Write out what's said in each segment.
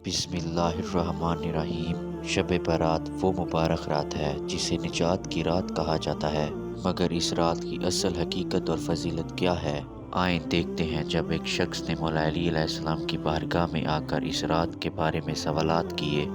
بسم اللہ الرحمن الرحیم۔ شب برات وہ مبارک رات ہے جسے نجات کی رات کہا جاتا ہے، مگر اس رات کی اصل حقیقت اور فضیلت کیا ہے؟ آئیں دیکھتے ہیں۔ جب ایک شخص نے مولا علی علیہ السلام کی بارگاہ میں آ کر اس رات کے بارے میں سوالات کیے،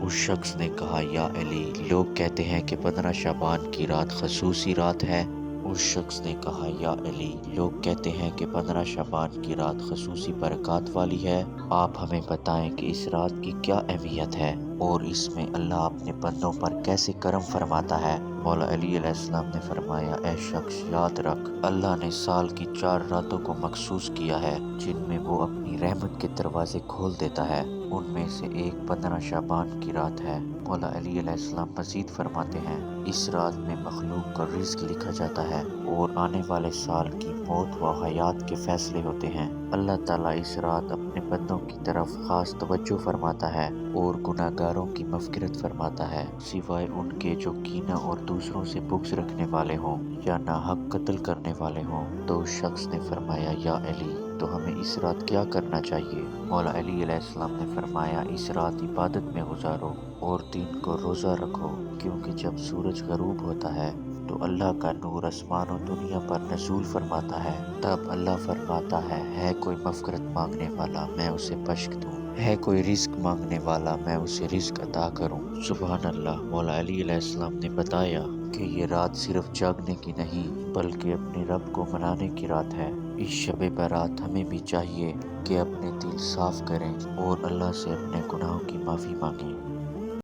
اس شخص نے کہا، یا علی، لوگ کہتے ہیں کہ 15 شعبان کی رات خصوصی رات ہے۔ اس شخص نے کہا، یا علی، لوگ کہتے ہیں کہ 15 شعبان کی رات خصوصی برکات والی ہے۔ آپ ہمیں بتائیں کہ اس رات کی کیا اہمیت ہے اور اس میں اللہ اپنے بندوں پر کیسے کرم فرماتا ہے؟ مولا علی علیہ السلام نے فرمایا، اے شخص، یاد رکھ، اللہ نے سال کی 4 راتوں کو مخصوص کیا ہے جن میں وہ اپنی رحمت کے دروازے کھول دیتا ہے۔ ان میں سے ایک 15 شعبان کی رات ہے۔ مولا علی علیہ السلام مزید فرماتے ہیں، اس رات میں مخلوق کا رزق لکھا جاتا ہے اور آنے والے سال کی موت و حیات کے فیصلے ہوتے ہیں۔ اللہ تعالیٰ اس رات اپنے بندوں کی طرف خاص توجہ فرماتا ہے اور گناہ گاروں کی مغفرت فرماتا ہے، سوائے ان کے جو کینہ اور دوسروں سے بغض رکھنے والے ہوں یا ناحق قتل کرنے والے ہوں۔ تو اس شخص نے فرمایا، یا علی، تو ہمیں اس رات کیا کرنا چاہیے؟ مولا علی علیہ السلام نے فرمایا، اس رات عبادت میں گزارو اور دن کو روزہ رکھو، کیونکہ جب سورج غروب ہوتا ہے تو اللہ کا نور آسمان و دنیا پر نزول فرماتا ہے۔ تب اللہ فرماتا ہے کوئی مغفرت مانگنے والا، میں اسے بخش دوں، ہے کوئی رزق مانگنے والا، میں اسے رزق عطا کروں۔ سبحان اللہ۔ مولا علی علیہ السلام نے بتایا کہ یہ رات صرف جاگنے کی نہیں بلکہ اپنے رب کو منانے کی رات ہے۔ اس شب برات ہمیں بھی چاہیے کہ اپنے دل صاف کریں اور اللہ سے اپنے گناہوں کی معافی مانگیں۔